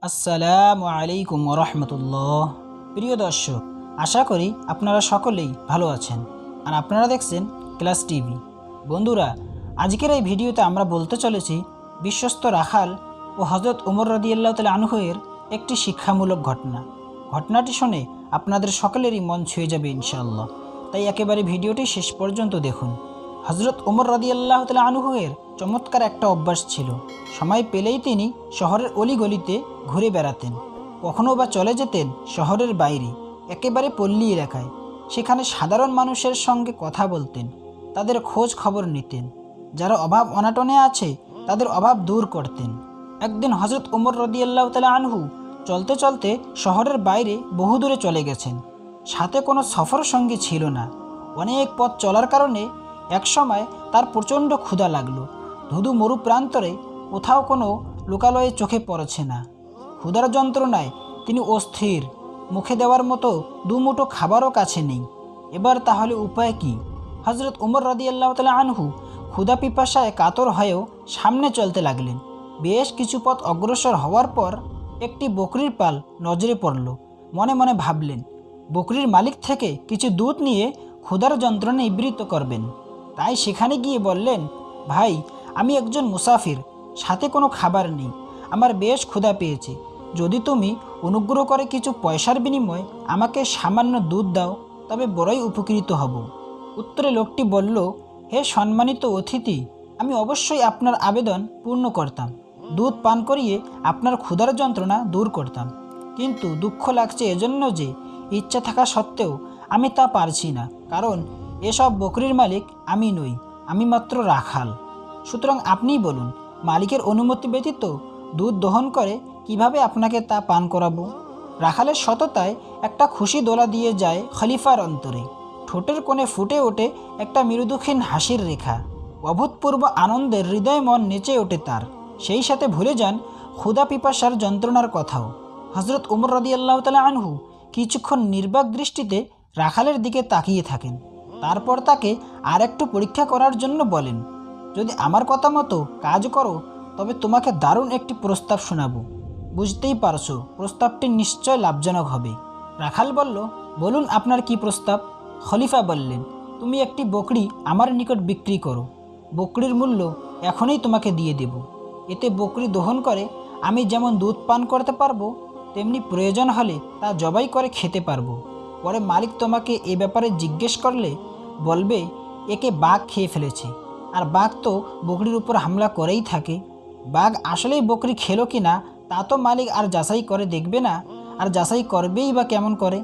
আসসালামু আলাইকুম রহমতুল্লাহ। প্রিয় দর্শক, আশা করি আপনারা সকলেই ভালো আছেন আর আপনারা দেখছেন ক্লাস টিভি। বন্ধুরা, আজকের এই ভিডিওতে আমরা বলতে চলেছি বিশ্বস্ত রাখাল ও হজরত উমর রাদিয়াল্লাহু তাআলা আনহু এর একটি শিক্ষামূলক ঘটনা। ঘটনাটি শুনে আপনাদের সকলেরই মন ছুঁয়ে যাবে ইনশাআল্লাহ। তাই একেবারে ভিডিওটি শেষ পর্যন্ত দেখুন। হজরত উমর রাদিয়াল্লাহু তাআলা আনহু এর চমৎকার একটা অভ্যাস ছিল। সময় পেলেই তিনি শহরের অলিগলিতে ঘুরে বেড়াতেন। কখনো বা চলে যেতেন শহরের বাইরে, একেবারে পল্লী এলাকায়। সেখানে সাধারণ মানুষের সঙ্গে কথা বলতেন, তাদের খোঁজ খবর নিতেন। যারা অভাব অনাটনে আছে তাদের অভাব দূর করতেন। একদিন হজরত উমর রাদিয়াল্লাহু তাআলা আনহু চলতে চলতে শহরের বাইরে বহুদূরে চলে গেছেন। সাথে কোনো সফর সঙ্গী ছিল না। অনেক পথ চলার কারণে একসময় তার প্রচণ্ড ক্ষুধা লাগলো। ধুধু মরু প্রান্তরে কোথাও কোনো লোকালয়ে চোখে পড়ছে না। ক্ষুধার যন্ত্রণায় তিনি অস্থির। মুখে দেওয়ার মতো দুমুঠো খাবারও কাছে নেই। এবার তাহলে উপায় কি? হজরত উমর রাদিয়াল্লাহু তাআলা আনহু ক্ষুধা পিপাসায় কাতর হয়েও সামনে চলতে লাগলেন। বেশ কিছু পথ অগ্রসর হওয়ার পর একটি বকরির পাল নজরে পড়ল। মনে মনে ভাবলেন, বকরির মালিক থেকে কিছু দুধ নিয়ে ক্ষুধার যন্ত্রণা নিবৃত্ত করবেন। তাই সেখানে গিয়ে বললেন, ভাই, আমি একজন মুসাফির, সাথে কোনো খাবার নেই। আমার বেশ ক্ষুধা পেয়েছে। যদি তুমি অনুগ্রহ করে কিছু পয়সার বিনিময়ে আমাকে সামান্য দুধ দাও তবে বড়ই উপকৃত হব। উত্তরে লোকটি বলল, হে সম্মানিত অতিথি, আমি অবশ্যই আপনার আবেদন পূর্ণ করতাম। দুধ পান করিয়ে আপনার ক্ষুধার যন্ত্রণা দূর করতাম। কিন্তু দুঃখ লাগছে এজন্য যে ইচ্ছা থাকা সত্ত্বেও আমি তা পারছি না। কারণ এসব বকরির মালিক আমি নই, আমি মাত্র রাখাল। সুতরাং আপনিই বলুন, মালিকের অনুমতি ব্যতীত দুধ দহন করে কিভাবে আপনাকে তা পান করাবো? রাখালের সততায় একটা খুশি দোলা দিয়ে যায় খলিফার অন্তরে। ঠোঁটের কোণে ফুটে ওঠে একটা মৃদুক্ষীণ হাসির রেখা। অভূতপূর্ব আনন্দের হৃদয় মন নেচে ওঠে তার। সেই সাথে ভুলে যান ক্ষুধা পিপাসার যন্ত্রণার কথাও। হজরত উমর রাদিয়াল্লাহু তাআলা আনহু কিছুক্ষণ নির্বাক দৃষ্টিতে রাখালের দিকে তাকিয়ে থাকেন। তারপর তাকে আর একটু পরীক্ষা করার জন্য বলেন, যদি আমার কথা মতো কাজ করো তবে তোমাকে দারুণ একটি প্রস্তাব শোনাবো। বুঝতেই পারছো প্রস্তাবটি নিশ্চয় লাভজনক হবে। রাখাল বলল, বলুন আপনার কি প্রস্তাব? খলিফা বললেন, তুমি একটি বকরি আমার নিকট বিক্রি করো। বকরির মূল্য এখনই তোমাকে দিয়ে দেব। এতে বকরি দহন করে আমি যেমন দুধ পান করতে পারবো, তেমনি প্রয়োজন হলে তা জবাই করে খেতে পারবো। পরে মালিক তোমাকে এ ব্যাপারে জিজ্ঞেস করলে বলবে, একে বাঘ খেয়ে ফেলেছে। আর বাঘ তো বকরির উপর হামলা করেই থাকে। বাঘ আসলেই বকরি খেলো কি না তা তো মালিক আর যাচাই করে দেখবে না, আর যাচাই করবেই বা কেমন করে?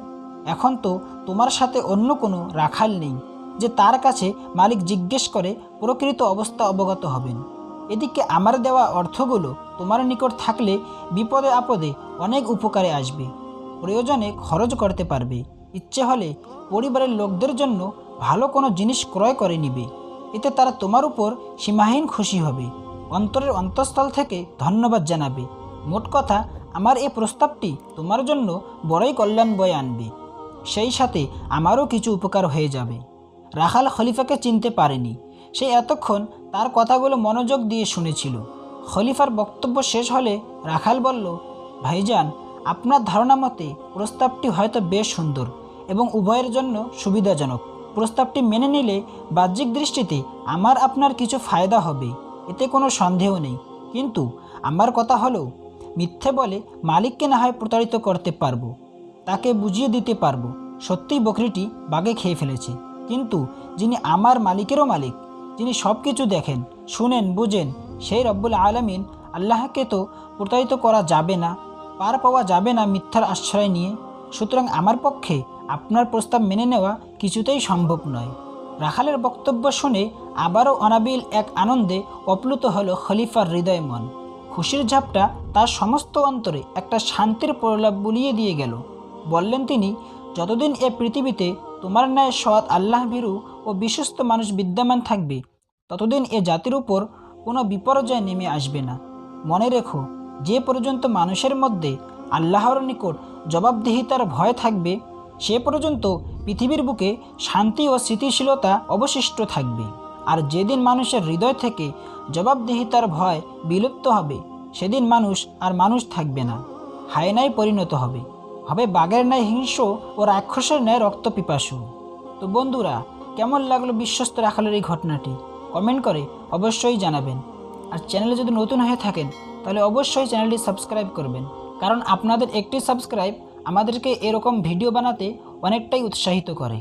এখন তো তোমার সাথে অন্য কোনো রাখাল নেই যে তার কাছে মালিক জিজ্ঞেস করে প্রকৃত অবস্থা অবগত হবেন। এদিকে আমার দেওয়া অর্থগুলো তোমার নিকট থাকলে বিপদে আপদে অনেক উপকারে আসবে। প্রয়োজনে খরচ করতে পারবে। ইচ্ছে হলে পরিবারের লোকদের জন্য ভালো কোনো জিনিস ক্রয় করে নিবে। এতে তারা তোমার উপর সীমাহীন খুশি হবে, অন্তরের অন্তঃস্থল থেকে ধন্যবাদ জানাবে। মোট কথা, আমার এই প্রস্তাবটি তোমার জন্য বড়ই কল্যাণ বয়ে আনবে। সেই সাথে আমারও কিছু উপকার হয়ে যাবে। রাখাল খলিফাকে চিনতে পারেনি। সে এতক্ষণ তার কথাগুলো মনোযোগ দিয়ে শুনেছিল। খলিফার বক্তব্য শেষ হলে রাখাল বলল, ভাইজান, আপনার ধারণা মতে প্রস্তাবটি হয়তো বেশ সুন্দর এবং উভয়ের জন্য সুবিধাজনক। প্রস্তাবটি মেনে নিলে বাহ্যিক দৃষ্টিতে আমার আপনার কিছু ফায়দা হবে, এতে কোনো সন্দেহ নেই। কিন্তু আমার কথা হলো, মিথ্যে বলে মালিককে না হয় প্রতারিত করতে পারবো, তাকে বুঝিয়ে দিতে পারবো সত্যিই বকরিটি বাঘে খেয়ে ফেলেছে। কিন্তু যিনি আমার মালিকেরও মালিক, যিনি সব কিছু দেখেন, শুনেন, বুঝেন, সেই রব্বুল আলামিন আল্লাহকে তো প্রতারিত করা যাবে না, পার পাওয়া যাবে না মিথ্যার আশ্রয় নিয়ে। সুতরাং আমার পক্ষে আপনার প্রস্তাব মেনে নেওয়া কিছুতেই সম্ভব নয়। রাখালের বক্তব্য শুনে আবারও অনাবিল এক আনন্দে অপ্লুত হলো খলিফার হৃদয় মন। খুশির ঝাপটা তার সমস্ত অন্তরে একটা শান্তির প্রলাপ বুলিয়ে দিয়ে গেল। বললেন তিনি, যতদিন এ পৃথিবীতে তোমার ন্যায় সৎ, আল্লাহ ভীরু ও বিশ্বস্ত মানুষ বিদ্যমান থাকবে, ততদিন এ জাতির উপর কোনো বিপর্যয় নেমে আসবে না। মনে রেখো, যে পর্যন্ত মানুষের মধ্যে আল্লাহর নিকট জবাবদিহিতার ভয় থাকবে, সে পর্যন্ত পৃথিবীর বুকে শান্তি ও স্থিতিশীলতা অবশিষ্ট থাকবে। আর যেদিন মানুষের হৃদয় থেকে জবাবদিহিতার ভয় বিলুপ্ত হবে, সেদিন মানুষ আর মানুষ থাকবে না। হায়েনায় পরিণত হবে, হবে বাঘের ন্যায় হিংস্র ও রাক্ষসের ন্যায় রক্ত পিপাসু। তো বন্ধুরা, কেমন লাগলো বিশ্বস্ত রাখালের এই ঘটনাটি কমেন্ট করে অবশ্যই জানাবেন। আর চ্যানেলে যদি নতুন হয়ে থাকেন তাহলে অবশ্যই চ্যানেলটি সাবস্ক্রাইব করবেন, কারণ আপনাদের একটি সাবস্ক্রাইব আমাদেরকে এরকম ভিডিও বানাতে অনেকটাই উৎসাহিত করে।